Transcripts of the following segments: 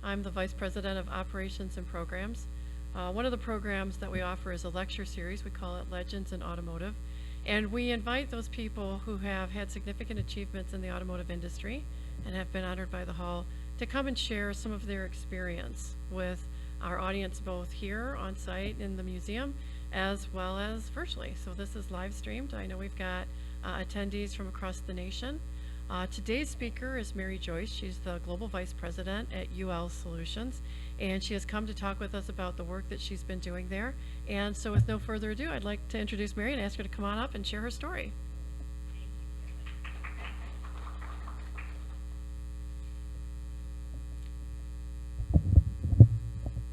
I'm the Vice President of Operations and Programs. One of the programs that we offer is a lecture series. We call it Legends in Automotive. And we invite those people who have had significant achievements in the automotive industry and have been honored by the Hall to come and share some of their experience with our audience, both here on site in the museum as well as virtually. So this is live streamed. I know we've got attendees from across the nation. Today's speaker is Joyce. She's the Global Vice President at UL Solutions, and she has come to talk with us about the work that she's been doing there. And so with no further ado, I'd like to introduce Mary and ask her to come on up and share her story.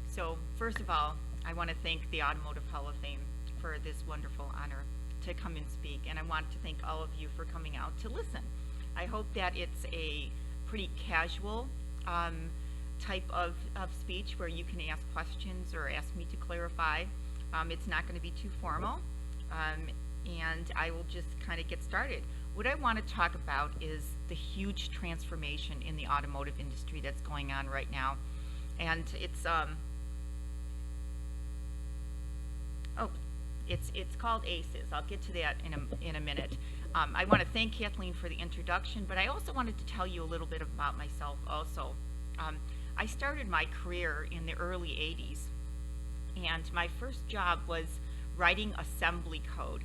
So first of all, I want to thank the Automotive Hall of Fame for this wonderful honor to come and speak, and I want to thank all of you for coming out to listen. I hope that it's a pretty casual type of speech where you can ask questions or ask me to clarify. It's not going to be too formal, and I will just kind of get started. What I want to talk about is the huge transformation in the automotive industry that's going on right now, and it's called ACES. I'll get to that in a minute. I want to thank Kathleen for the introduction, but I also wanted to tell you a little bit about myself also. I started my career in the early 80s, and my first job was writing assembly code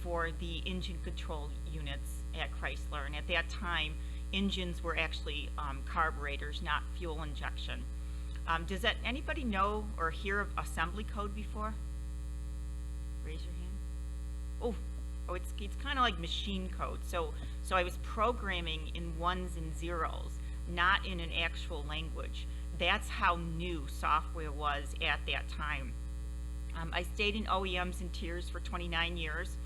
for the engine control units at Chrysler, and at that time, engines were actually carburetors, not fuel injection. Does anybody know or hear of assembly code before? Raise your hand. Oh, it's kind of like machine code. So I was programming in ones and zeros, not in an actual language. That's how new software was at that time. I stayed in OEMs and tiers for 29 years,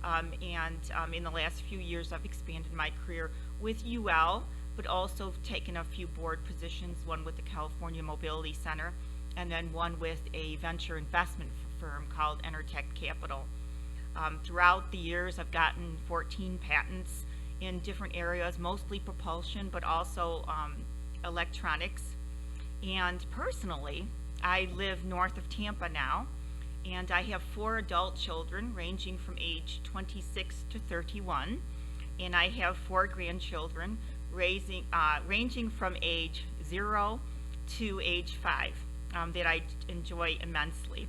and in the last few years I've expanded my career with UL, but also taken a few board positions, one with the California Mobility Center, and then one with a venture investment firm called Enertech Capital. Throughout the years, I've gotten 14 patents in different areas, mostly propulsion, but also electronics. And personally, I live north of Tampa now, and I have 4 adult children ranging from age 26 to 31, and I have 4 grandchildren ranging from age 0 to age 5 that I enjoy immensely.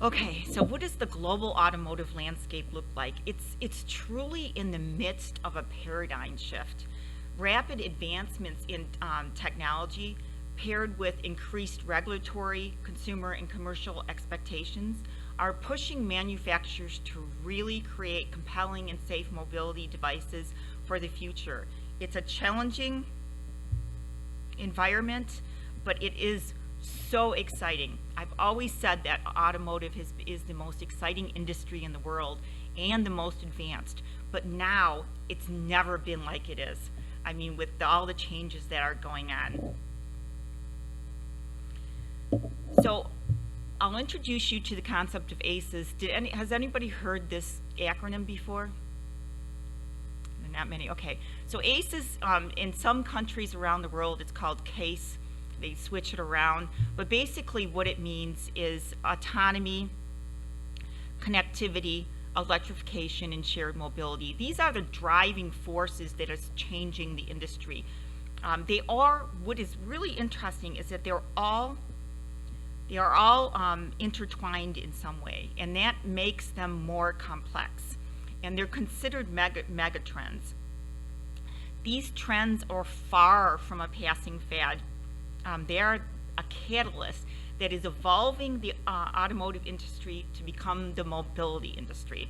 Okay, so what does the global automotive landscape look like? It's truly in the midst of a paradigm shift. Rapid advancements in technology paired with increased regulatory, consumer, and commercial expectations are pushing manufacturers to really create compelling and safe mobility devices for the future. It's a challenging environment, but it is so exciting. I've always said that automotive is the most exciting industry in the world and the most advanced, but now it's never been like it is. I mean, with all the changes that are going on. So I'll introduce you to the concept of ACES. Has anybody heard this acronym before? Not many. Okay. So ACES, in some countries around the world, it's called CASE. They switch it around, but basically what it means is autonomy, connectivity, electrification, and shared mobility. These are the driving forces that is changing the industry. What is really interesting is that they are all intertwined in some way, and that makes them more complex. And they're considered megatrends. These trends are far from a passing fad. They are a catalyst that is evolving the automotive industry to become the mobility industry.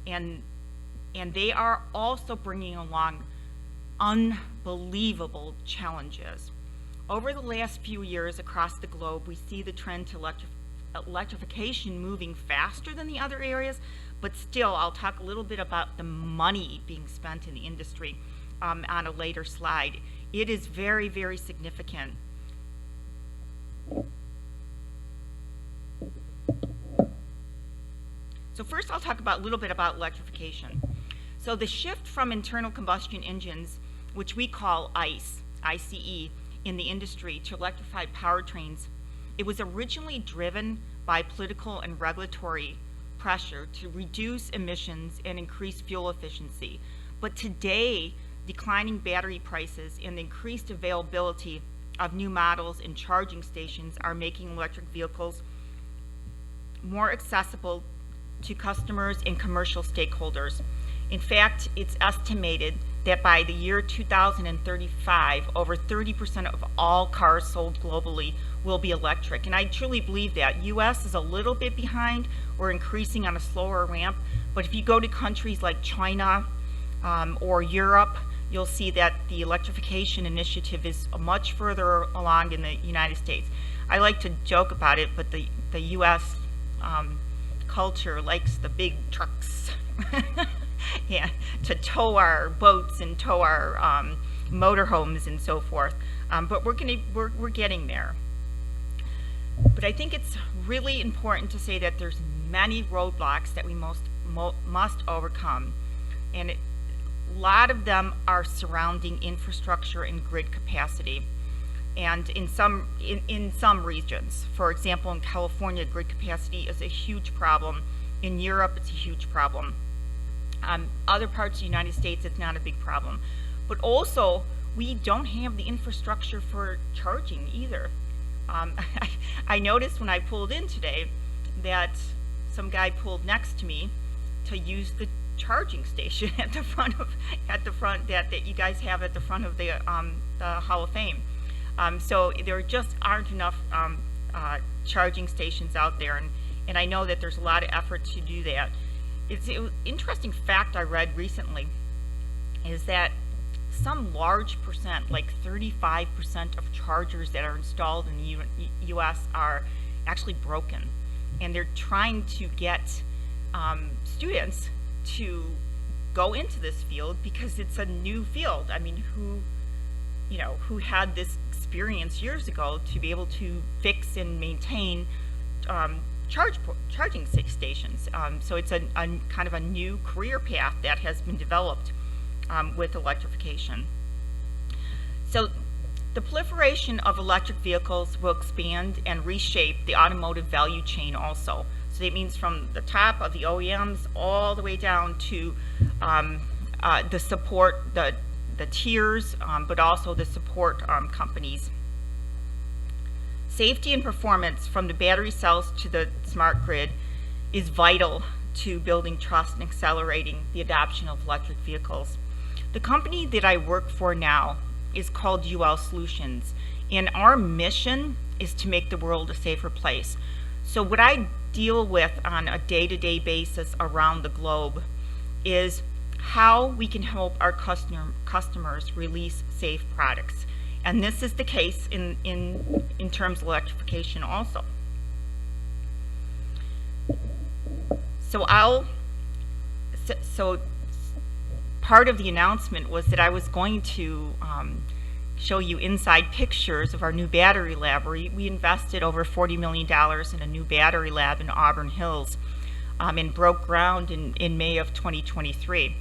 And they are also bringing along unbelievable challenges. Over the last few years across the globe, we see the trend to electrification moving faster than the other areas, but still, I'll talk a little bit about the money being spent in the industry on a later slide. It is very, very significant. So first I'll talk about a little bit about electrification. So the shift from internal combustion engines, which we call ICE, ICE, in the industry to electrified powertrains, it was originally driven by political and regulatory pressure to reduce emissions and increase fuel efficiency. But today, declining battery prices and the increased availability of new models and charging stations are making electric vehicles more accessible to customers and commercial stakeholders. In fact, it's estimated that by the year 2035, over 30% of all cars sold globally will be electric. And I truly believe that. US is a little bit behind. We're increasing on a slower ramp. But if you go to countries like China or Europe, you'll see that the electrification initiative is much further along in the United States. I like to joke about it, but the US culture likes the big trucks. Yeah, to tow our boats and tow our motorhomes and so forth. But we're getting there. But I think it's really important to say that there's many roadblocks that we must overcome, and a lot of them are surrounding infrastructure and grid capacity. And in some regions, for example, in California, grid capacity is a huge problem. In Europe, it's a huge problem. Other parts of the United States, it's not a big problem. But also, we don't have the infrastructure for charging either. I noticed when I pulled in today that some guy pulled next to me to use the charging station at the front that you guys have at the front of the Hall of Fame. So there just aren't enough charging stations out there, and I know that there's a lot of effort to do that. It's an interesting fact I read recently is that some large percent, like 35% of chargers that are installed in the US are actually broken. And they're trying to get students to go into this field because it's a new field. I mean, who had this experience years ago to be able to fix and maintain charging stations. So it's a kind of a new career path that has been developed with electrification. So the proliferation of electric vehicles will expand and reshape the automotive value chain also. So that means from the top of the OEMs all the way down to the support, the tiers, but also the support companies. Safety and performance from the battery cells to the smart grid is vital to building trust and accelerating the adoption of electric vehicles. The company that I work for now is called UL Solutions, and our mission is to make the world a safer place. So what I deal with on a day-to-day basis around the globe is how we can help our customers release safe products. And this is the case in terms of electrification also. So part of the announcement was that I was going to show you inside pictures of our new battery lab. We invested over $40 million in a new battery lab in Auburn Hills and broke ground in May of 2023.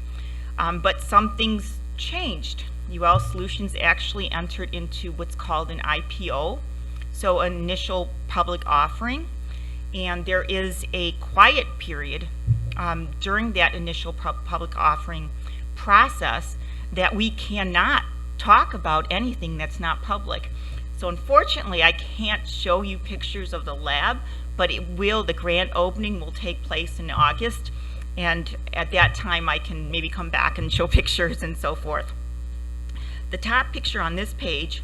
But some things changed. UL Solutions actually entered into what's called an IPO, so an initial public offering, and there is a quiet period during that initial public offering process that we cannot talk about anything that's not public. So unfortunately, I can't show you pictures of the lab, but the grand opening will take place in August, and at that time I can maybe come back and show pictures and so forth. The top picture on this page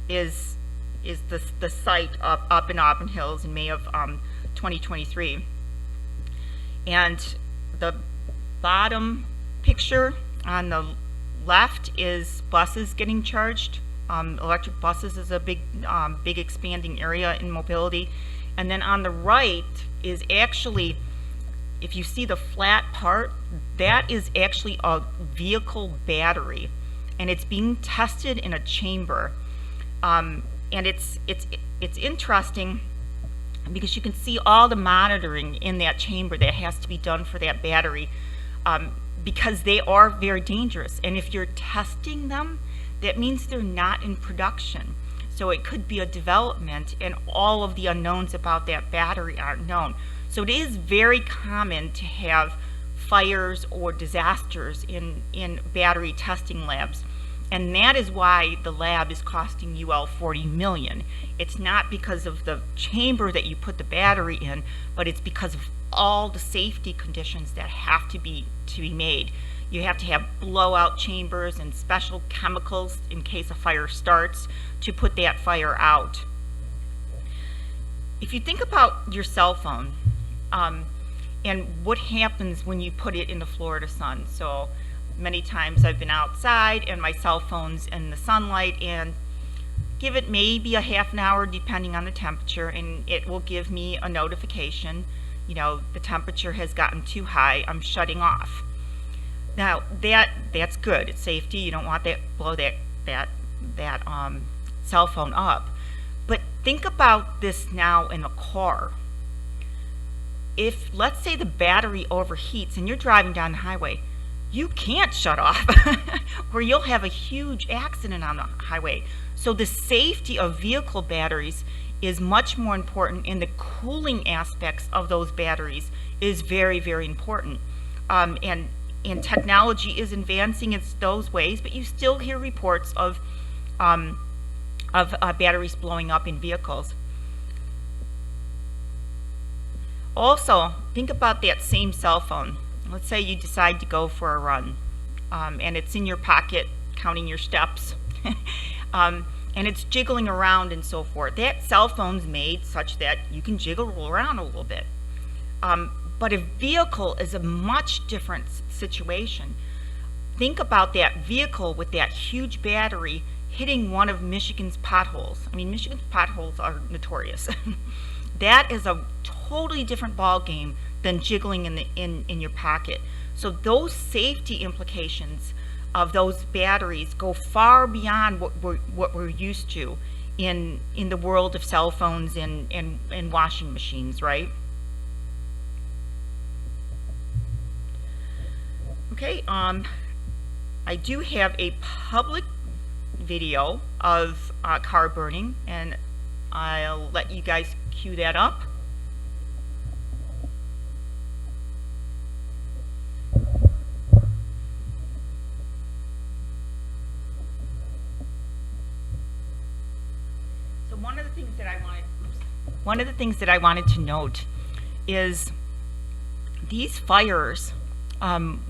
is the site up in Auburn Hills in May of 2023. And the bottom picture on the left is buses getting charged. Electric buses is a big expanding area in mobility. And then on the right is actually, if you see the flat part, that is actually a vehicle battery, and it's being tested in a chamber. And it's interesting because you can see all the monitoring in that chamber that has to be done for that battery. because they are very dangerous. And if you're testing them, that means they're not in production. So it could be a development and all of the unknowns about that battery aren't known. So it is very common to have fires or disasters in battery testing labs. And that is why the lab is costing you all $40 million. It's not because of the chamber that you put the battery in, but it's because of all the safety conditions that have to be made. You have to have blowout chambers and special chemicals in case a fire starts to put that fire out. If you think about your cell phone, and what happens when you put it in the Florida sun. So many times I've been outside and my cell phone's in the sunlight, and give it maybe a half an hour depending on the temperature, and it will give me a notification, you know, the temperature has gotten too high, I'm shutting off. Now that's good, it's safety, you don't want that blow that cell phone up. But think about this now in a car. If, let's say, the battery overheats and you're driving down the highway, you can't shut off or you'll have a huge accident on the highway. So the safety of vehicle batteries is much more important, and the cooling aspects of those batteries is very, very important. And technology is advancing in those ways, but you still hear reports of batteries blowing up in vehicles. Also, think about that same cell phone. Let's say you decide to go for a run, and it's in your pocket counting your steps, and it's jiggling around and so forth. That cell phone's made such that you can jiggle around a little bit. But a vehicle is a much different situation. Think about that vehicle with that huge battery hitting one of Michigan's potholes. I mean, Michigan's potholes are notorious. That is a totally different ball game than jiggling in your pocket. So those safety implications of those batteries go far beyond what we're used to in the world of cell phones and washing machines, right? Okay, I do have a public video of car burning, and I'll let you guys cue that up. So one of the things that I wanted to note is these fires,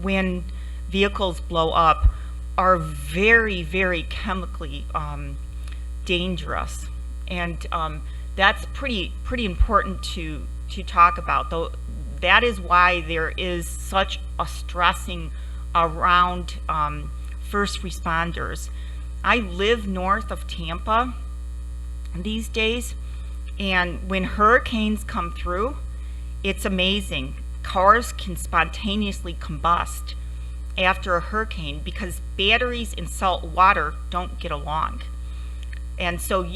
when vehicles blow up, are very, very chemically dangerous, and that's pretty important to talk about. Though that is why there is such a stressing around first responders. I live north of Tampa these days, and when hurricanes come through, it's amazing. Cars can spontaneously combust after a hurricane because batteries in salt water don't get along, and so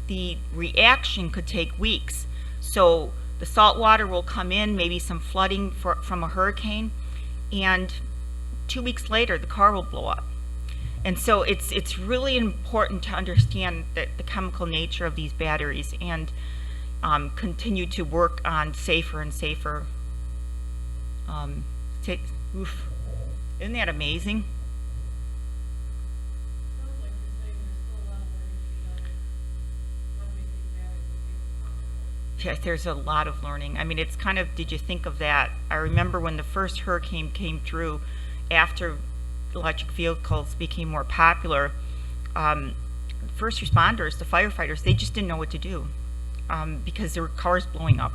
the reaction could take weeks. So the salt water will come in, maybe some flooding from a hurricane, and 2 weeks later the car will blow up. And so it's really important to understand the chemical nature of these batteries, and continue to work on safer and safer. Isn't that amazing? Yes, there's a lot of learning. I mean, it's kind of, did you think of that? I remember when the first hurricane came through, after electric vehicles became more popular, first responders, the firefighters, they just didn't know what to do because there were cars blowing up.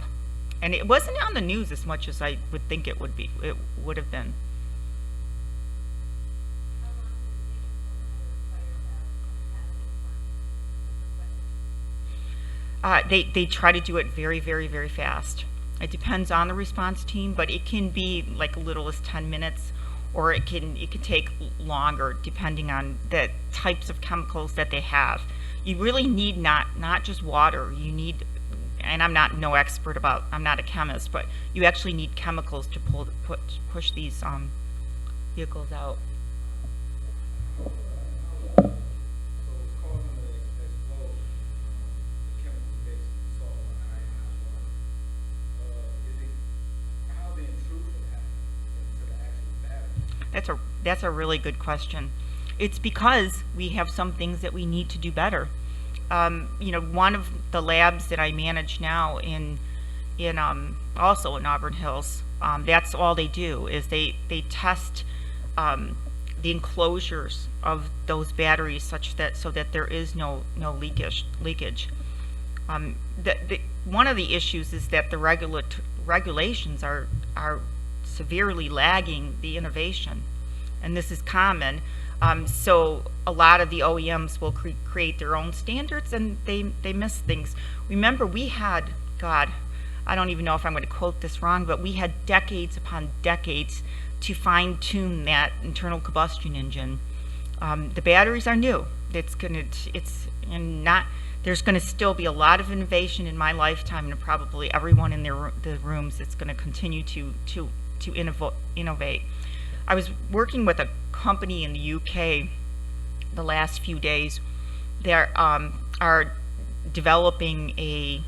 And it wasn't on the news as much as I would think it would be. It would have been. They try to do it very, very, very fast. It depends on the response team, but it can be like little as 10 minutes, or it can take longer depending on the types of chemicals that they have. You really need not just water. You need and I'm not no expert about, I'm not a chemist, but you actually need chemicals to push these vehicles out. That's a really good question. It's because we have some things that we need to do better. One of the labs that I manage now also in Auburn Hills, that's all they do is they test the enclosures of those batteries so that there is no leakage. One of the issues is that the regulations are severely lagging the innovation, and this is common. So a lot of the OEMs will create their own standards, and they miss things. Remember, we had, God, I don't even know if I'm going to quote this wrong, but we had decades upon decades to fine-tune that internal combustion engine. The batteries are new. There's going to still be a lot of innovation in my lifetime, and probably everyone in the rooms that's going to continue to innovate. I was working with a company in the UK the last few days. They are developing a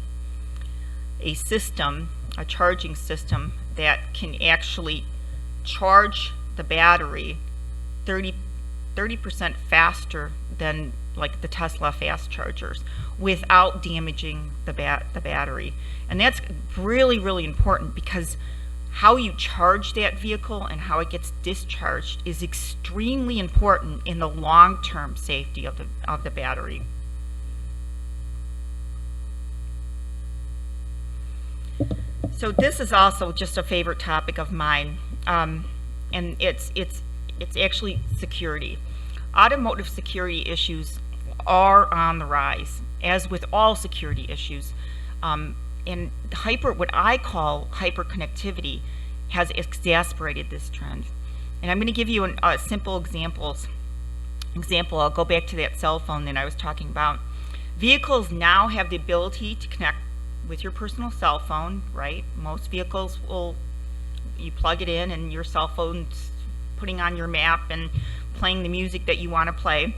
system, a charging system that can actually charge the battery 30% faster than like the Tesla fast chargers without damaging the battery. And that's really, really important, because how you charge that vehicle and how it gets discharged is extremely important in the long-term safety of the battery. So this is also just a favorite topic of mine, and it's actually security. Automotive security issues are on the rise, as with all security issues. And what I call hyperconnectivity has exacerbated this trend. And I'm going to give you a simple example. I'll go back to that cell phone that I was talking about. Vehicles now have the ability to connect with your personal cell phone, right? Most vehicles you plug it in and your cell phone's putting on your map and playing the music that you want to play.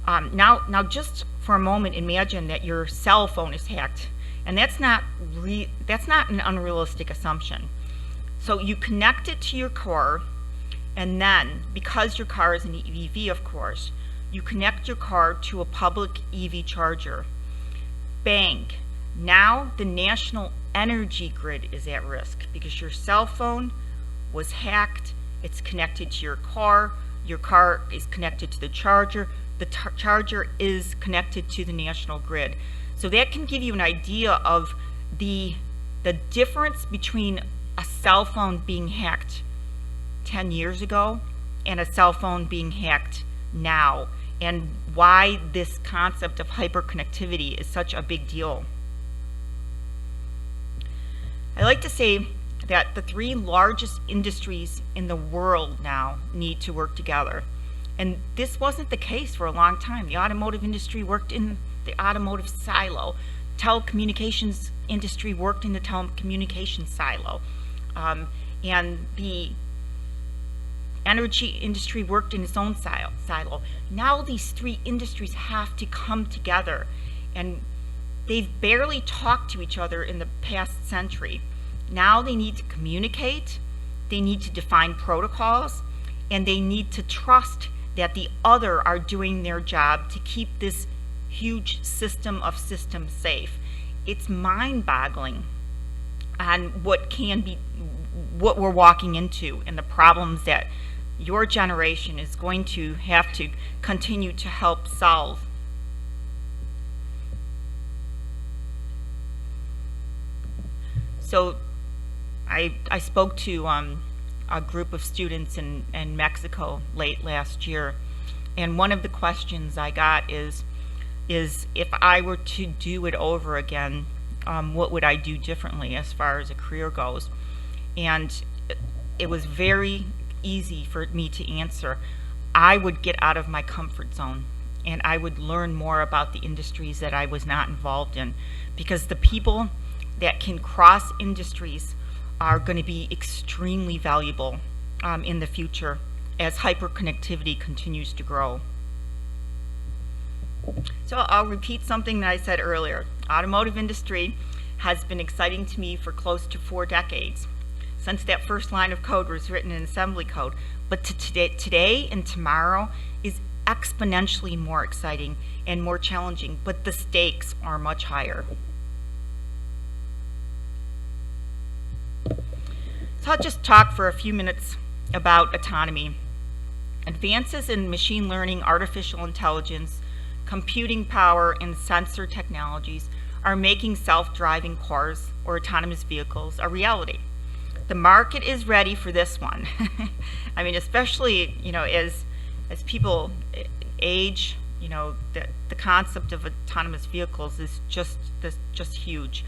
Now just for a moment, imagine that your cell phone is hacked. And that's not an unrealistic assumption. So you connect it to your car, and then, because your car is an EV, of course, you connect your car to a public EV charger. Bang! Now the national energy grid is at risk because your cell phone was hacked. It's connected to your car is connected to the charger charger is connected to the national grid. So that can give you an idea of the difference between a cell phone being hacked 10 years ago and a cell phone being hacked now, and why this concept of hyperconnectivity is such a big deal. I like to say that the three largest industries in the world now need to work together. And this wasn't the case for a long time. The automotive industry worked in the automotive silo. Telecommunications industry worked in the telecommunications silo. And the energy industry worked in its own silo. Now these three industries have to come together, and they've barely talked to each other in the past century. Now they need to communicate, they need to define protocols, and they need to trust that the other are doing their job to keep this huge system of systems safe. It's mind-boggling on what we're walking into and the problems that your generation is going to have to continue to help solve. So I spoke to a group of students in Mexico late last year, and one of the questions I got is if I were to do it over again, what would I do differently as far as a career goes? And it was very easy for me to answer. I would get out of my comfort zone, and I would learn more about the industries that I was not involved in, because the people that can cross industries are going to be extremely valuable in the future as hyperconnectivity continues to grow. So I'll repeat something that I said earlier. Automotive industry has been exciting to me for close to 4 decades, since that first line of code was written in assembly code. But today and tomorrow is exponentially more exciting and more challenging, but the stakes are much higher. So I'll just talk for a few minutes about autonomy. Advances in machine learning, artificial intelligence, computing power, and sensor technologies are making self-driving cars or autonomous vehicles a reality. The market is ready for this one. I mean, especially, as people age, the concept of autonomous vehicles is just huge.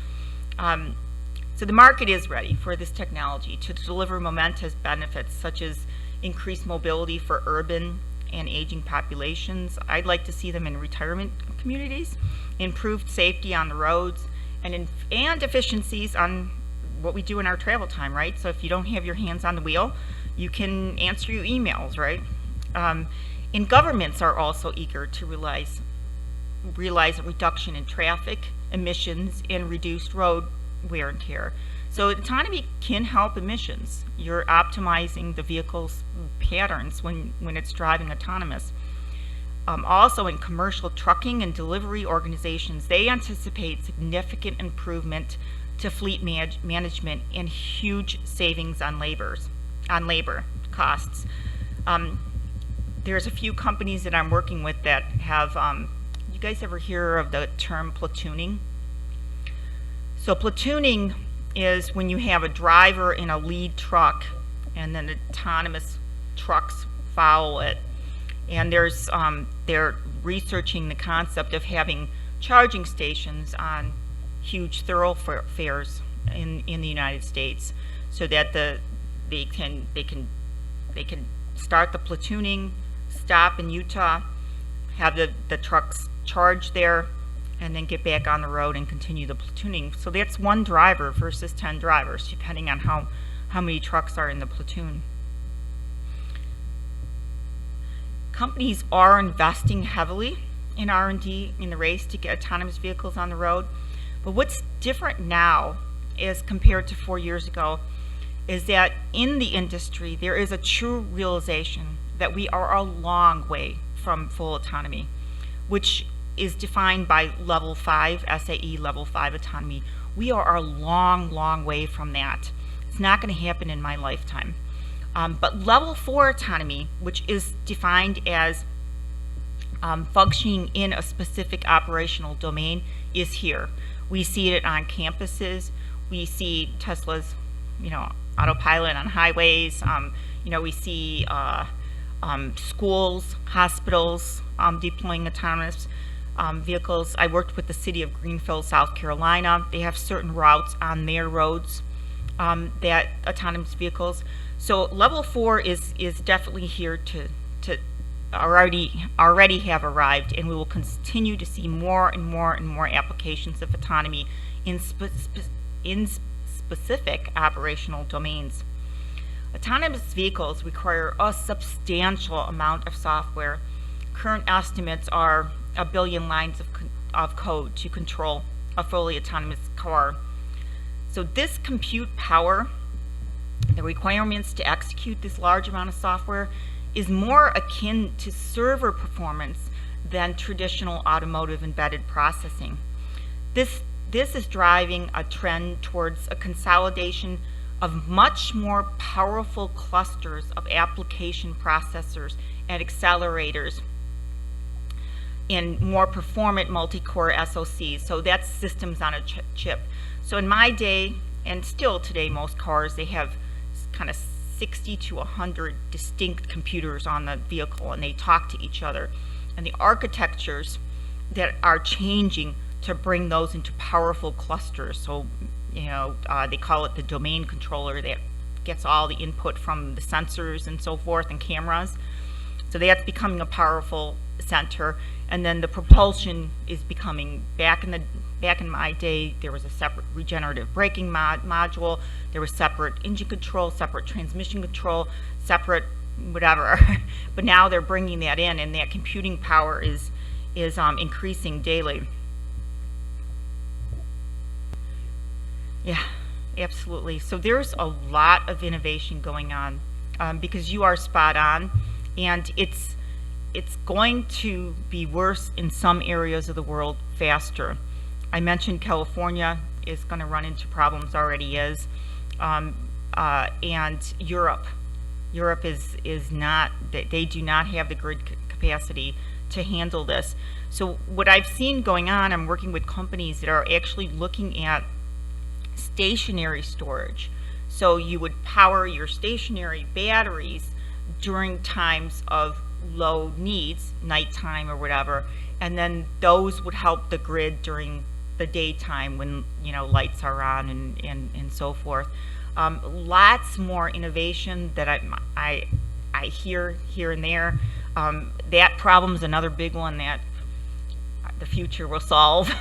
So the market is ready for this technology to deliver momentous benefits such as increased mobility for urban and aging populations. I'd like to see them in retirement communities, improved safety on the roads, and efficiencies on what we do in our travel time, right? So if you don't have your hands on the wheel, you can answer your emails, right? And governments are also eager to realize a reduction in traffic emissions and reduced road wear and tear. So autonomy can help emissions. You're optimizing the vehicle's patterns when it's driving autonomous. Also in commercial trucking and delivery organizations, they anticipate significant improvement to fleet management and huge savings on labor costs. There's a few companies that I'm working with that have, you guys ever hear of the term platooning? So platooning is when you have a driver in a lead truck and then autonomous trucks follow it. And they're researching the concept of having charging stations on huge thoroughfares in the United States, so that they can start the platooning, stop in Utah, have the trucks charge there, and then get back on the road and continue the platooning. So that's 1 driver versus 10 drivers, depending on how many trucks are in the platoon. Companies are investing heavily in R&D in the race to get autonomous vehicles on the road. But what's different now as compared to 4 years ago is that in the industry there is a true realization that we are a long way from full autonomy, which is defined by level 5, SAE level 5 autonomy. We are a long way from that. It's not going to happen in my lifetime. But level 4 autonomy, which is defined as functioning in a specific operational domain, is here. We see it on campuses. We see Tesla's, autopilot on highways. We see schools, hospitals deploying autonomous vehicles. I worked with the city of Greenville, South Carolina. They have certain routes on their roads that autonomous vehicles. So level 4 is definitely here to already have arrived, and we will continue to see more and more applications of autonomy in specific operational domains. Autonomous vehicles require a substantial amount of software. Current estimates are 1 billion lines of code to control a fully autonomous car. So this compute power, the requirements to execute this large amount of software, is more akin to server performance than traditional automotive embedded processing. This is driving a trend towards a consolidation of much more powerful clusters of application processors and accelerators in more performant multi-core SoCs. So that's systems on a chip. So in my day, and still today, most cars, they have kind of 60 to 100 distinct computers on the vehicle, and they talk to each other. And the architectures that are changing to bring those into powerful clusters. So, they call it the domain controller that gets all the input from the sensors and so forth and cameras. So that's becoming a powerful center. and then the propulsion is becoming, back in my day, there was a separate regenerative braking module, there was separate engine control, separate transmission control, separate whatever. But now they're bringing that in, and that computing power is increasing daily. Yeah, absolutely. So there's a lot of innovation going on, because you are spot on, and it's going to be worse in some areas of the world faster. I mentioned California is going to run into problems, already is, and Europe is not, they do not have the grid capacity to handle this. So what I've seen going on, I'm working with companies that are actually looking at stationary storage. So you would power your stationary batteries during times of low needs, nighttime or whatever, and then those would help the grid during the daytime when, you know, lights are on and so forth. Lots more innovation that I hear here and there. That problem's another big one that the future will solve.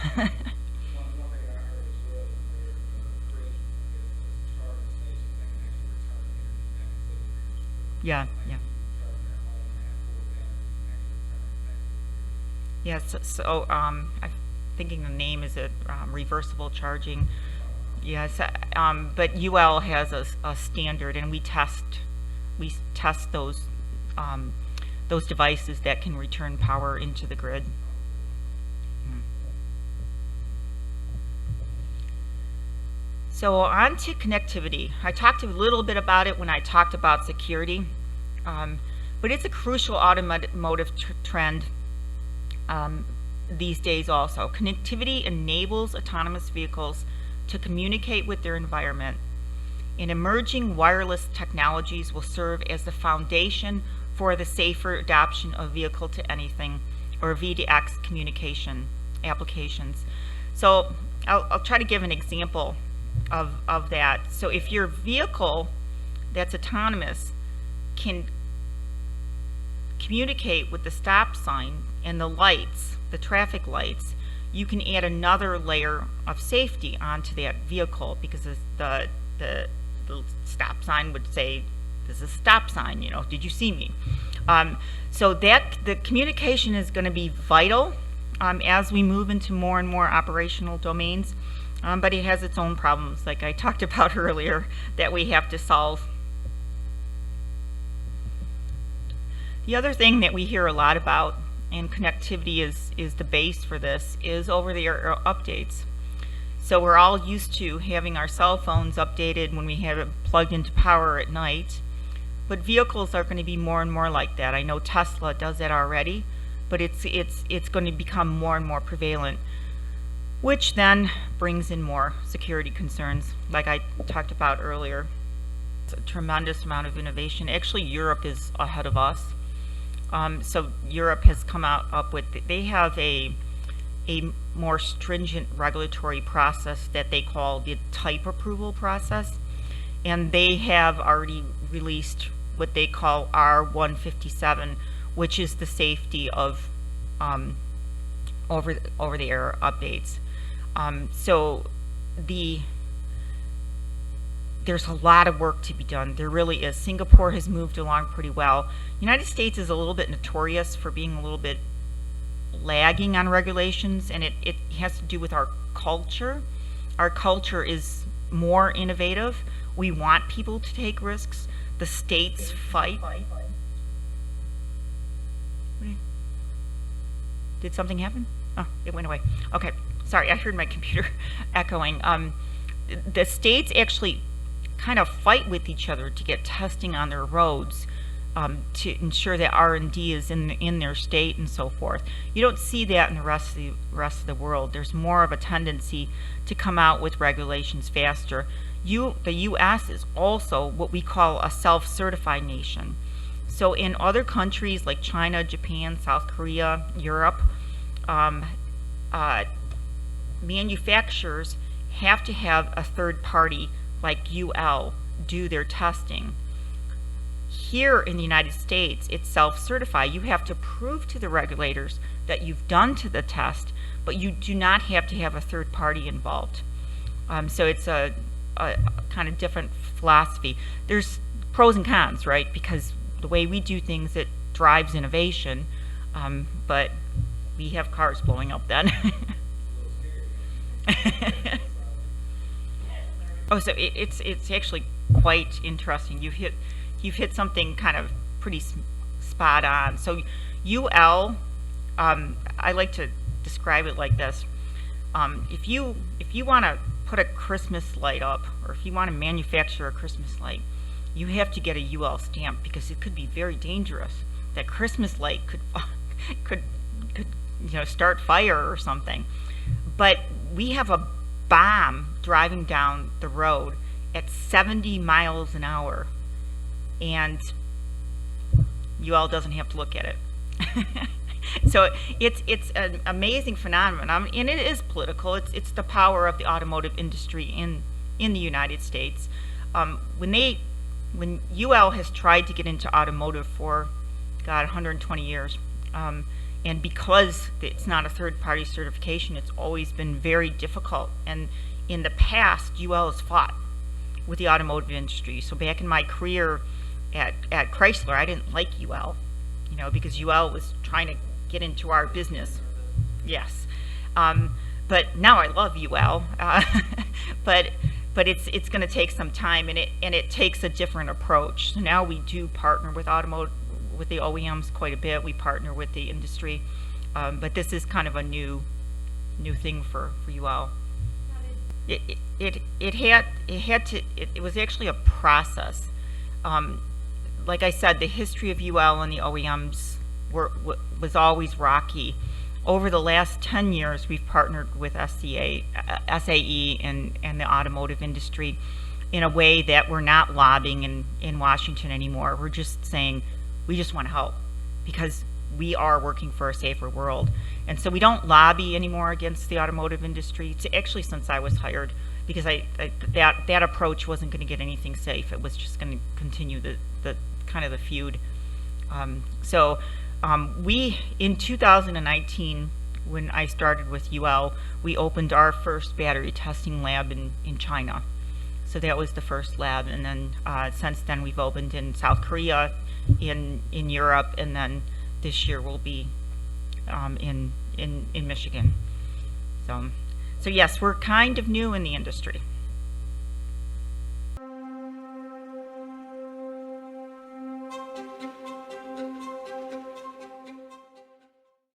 Yeah. Yes, so I'm thinking the name is reversible charging. Yes, but UL has a standard, and we test those devices that can return power into the grid. So on to connectivity. I talked a little bit about it when I talked about security, but it's a crucial automotive trend these days also. Connectivity enables autonomous vehicles to communicate with their environment, and emerging wireless technologies will serve as the foundation for the safer adoption of vehicle to anything, or V2X communication applications. So I'll try to give an example of that. So if your vehicle that's autonomous can communicate with the stop sign and the lights, the traffic lights, you can add another layer of safety onto that vehicle, because the stop sign would say, this is a stop sign, you know, did you see me? So that the communication is going to be vital as we move into more and more operational domains, but it has its own problems, like I talked about earlier, that we have to solve. The other thing that we hear a lot about, and connectivity is the base for this, is over-the-air updates. So we're all used to having our cell phones updated when we have it plugged into power at night, but vehicles are going to be more and more like that. I know Tesla does that already, but it's going to become more and more prevalent, which then brings in more security concerns, like I talked about earlier. It's a tremendous amount of innovation. Actually, Europe is ahead of us. So Europe has come up with, they have a more stringent regulatory process that they call the type approval process, and they have already released what they call R157, which is the safety of over-the-air updates. So there's a lot of work to be done. There really is. Singapore has moved along pretty well. United States is a little bit notorious for being a little bit lagging on regulations, and it has to do with our culture. Our culture is more innovative. We want people to take risks. The states fight. Did something happen? Oh, it went away. Okay, sorry, I heard my computer echoing. The states actually kind of fight with each other to get testing on their roads, to ensure that R&D is in their state and so forth. You don't see that in the rest of the world. There's more of a tendency to come out with regulations faster. The U.S. is also what we call a self-certified nation. So in other countries like China, Japan, South Korea, Europe, manufacturers have to have a third party like UL do their testing. Here in the United States, it's self-certified. You have to prove to the regulators that you've done to the test, but you do not have to have a third party involved. So it's a kind of different philosophy. There's pros and cons, right? Because the way we do things, it drives innovation, but we have cars blowing up then. Oh, so it's actually quite interesting. You've hit something kind of pretty spot on. So UL, I like to describe it like this. If you want to put a Christmas light up, or if you want to manufacture a Christmas light, you have to get a UL stamp, because it could be very dangerous. That Christmas light could start fire or something. But we have a bomb driving down the road at 70 miles an hour, and UL doesn't have to look at it. So it's an amazing phenomenon, and it is political. It's the power of the automotive industry in the United States. When UL has tried to get into automotive for 120 years, and because it's not a third-party certification, it's always been very difficult. And in the past, UL has fought with the automotive industry. So back in my career at Chrysler, I didn't like UL, because UL was trying to get into our business. Yes, but now I love UL. But it's going to take some time, and it takes a different approach. So now we do partner with the OEMs quite a bit. We partner with the industry, but this is kind of a new thing for UL. It was actually a process. Like I said, the history of UL and the OEMs was always rocky. Over the last 10 years, we've partnered with SAE and the automotive industry in a way that we're not lobbying in Washington anymore. We're just saying, we just want to help, because we are working for a safer world. And so we don't lobby anymore against the automotive industry. It's actually since I was hired, because that approach wasn't going to get anything safe. It was just going to continue the kind of the feud. We, in 2019, when I started with UL, we opened our first battery testing lab in China. So that was the first lab, and then since then we've opened in South Korea, in Europe, and then this year we'll be in Michigan. So yes, we're kind of new in the industry.